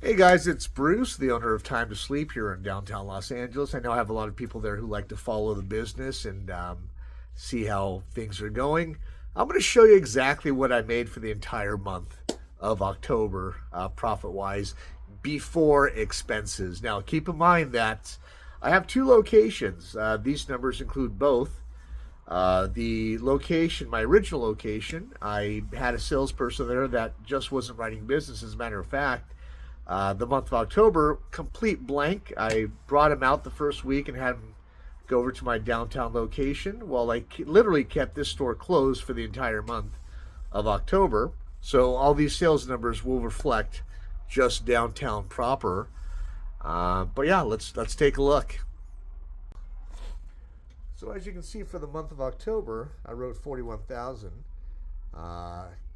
Hey guys, it's Bruce, the owner of Time to Sleep here in downtown Los Angeles. I know I have a lot of people there who like to follow the business and see how things are going. I'm going to show you exactly what I made for the entire month of October, profit wise, before expenses. Now, keep in mind that I have two locations. These numbers include both. The location, my original location, I had a salesperson there that just wasn't writing business. As a matter of fact, the month of October, complete blank. I brought him out the first week and had him go over to my downtown location. Well, I literally kept this store closed for the entire month of October. So all these sales numbers will reflect just downtown proper. But yeah, let's take a look. So as you can see, for the month of October, I wrote 41,000.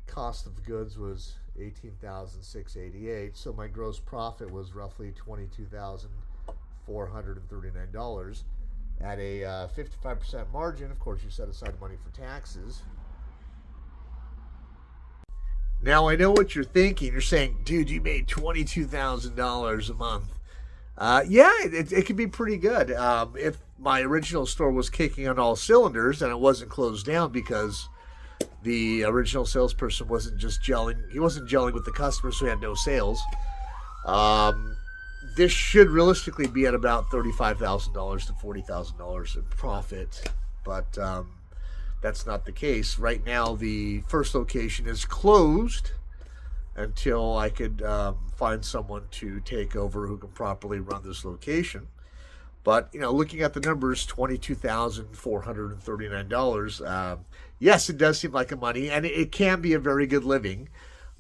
Cost of goods was 18,688. So my gross profit was roughly $22,439 at a 55% margin. Of course, you set aside money for taxes. Now I know what you're thinking. You're saying, dude, you made $22,000 a month. Yeah, it could be pretty good. If my original store was kicking on all cylinders and it wasn't closed down because the original salesperson wasn't just gelling, he wasn't gelling with the customers, so he had no sales. This should realistically be at about $35,000 to $40,000 in profit, but that's not the case. Right now, the first location is closed until I could find someone to take over who can properly run this location. But, you know, looking at the numbers, $22,439. Yes, it does seem like a money, and it can be a very good living.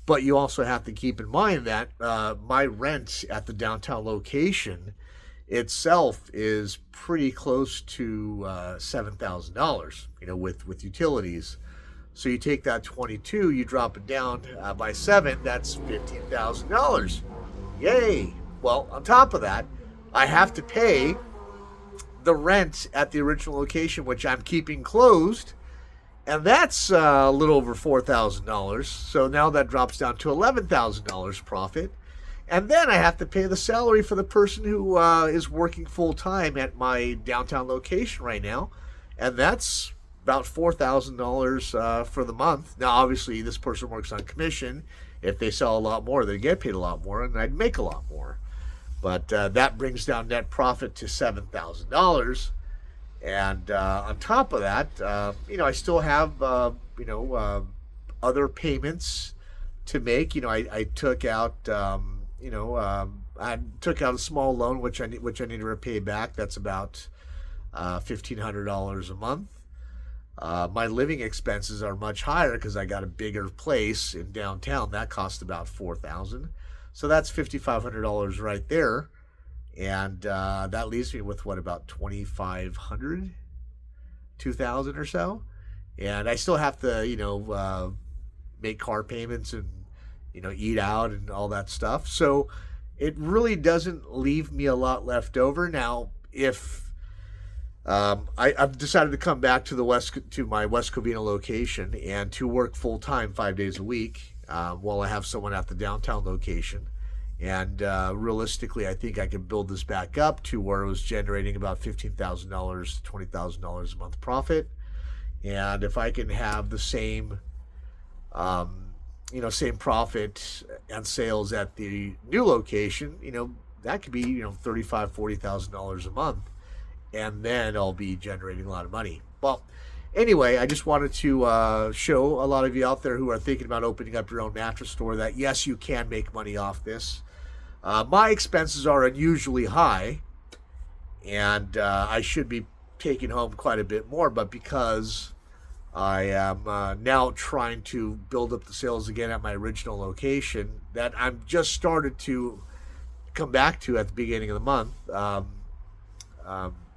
But you also have to keep in mind that my rent at the downtown location itself is pretty close to $7,000, you know, with utilities. So you take that 22, you drop it down by 7, that's $15,000. Yay! Well, on top of that, I have to pay the rent at the original location, which I'm keeping closed, and that's a little over $4,000. So now that drops down to $11,000 profit. And then I have to pay the salary for the person who is working full time at my downtown location right now, and that's about $4,000 for the month. Now, obviously, this person works on commission. If they sell a lot more, they get paid a lot more, and I'd make a lot more. But that brings down net profit to $7,000. And on top of that, you know, I still have, other payments to make. You know, I took out, I took out a small loan, which I need to repay back. That's about $1,500 a month. My living expenses are much higher because I got a bigger place in downtown. That cost about $4,000. So that's $5,500 right there. And that leaves me with what, about 2,500, 2,000 or so. And I still have to, make car payments and, eat out and all that stuff. So it really doesn't leave me a lot left over. Now, if I've decided to come back to my West Covina location and to work full time 5 days a week while I have someone at the downtown location. And realistically, I think I can build this back up to where it was generating about $15,000 to $20,000 a month profit. And if I can have the same, same profit and sales at the new location, that could be, $35,000, $40,000 a month. And then I'll be generating a lot of money. Well, anyway, I just wanted to show a lot of you out there who are thinking about opening up your own mattress store that, yes, you can make money off this. My expenses are unusually high, and I should be taking home quite a bit more, but because I am now trying to build up the sales again at my original location that I'm just started to come back to at the beginning of the month,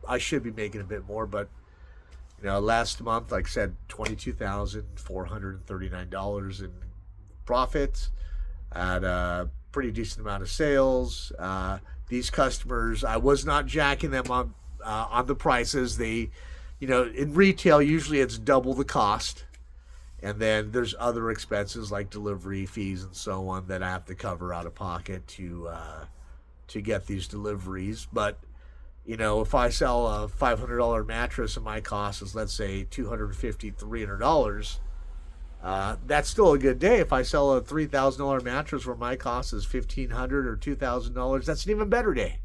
I should be making a bit more, but last month, like I said, $22,439 in profit at a pretty decent amount of sales. These customers, I was not jacking them on the prices. They, in retail, usually it's double the cost. And then there's other expenses like delivery fees and so on that I have to cover out of pocket to get these deliveries. But if I sell a $500 mattress and my cost is, let's say, $250, $300, that's still a good day. If I sell a $3,000 mattress where my cost is $1,500 or $2,000, that's an even better day.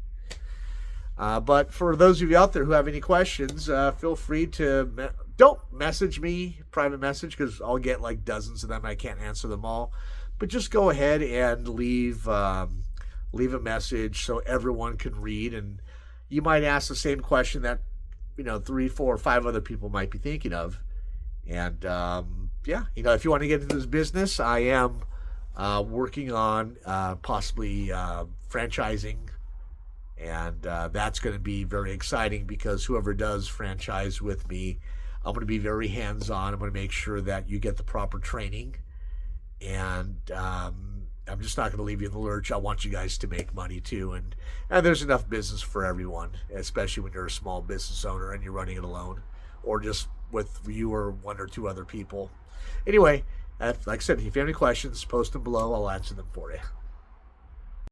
But for those of you out there who have any questions, feel free to don't message me, private message, because I'll get like dozens of them. I can't answer them all. But just go ahead and leave a message so everyone can read. And you might ask the same question that 3, 4, 5 other people might be thinking of. And yeah, if you want to get into this business, I am working on possibly franchising. And that's going to be very exciting because whoever does franchise with me, I'm going to be very hands-on. I'm going to make sure that you get the proper training. And I'm just not going to leave you in the lurch. I want you guys to make money too. And there's enough business for everyone, especially when you're a small business owner and you're running it alone or just with you or 1 or 2 other people. Anyway, like I said, if you have any questions, post them below. I'll answer them for you.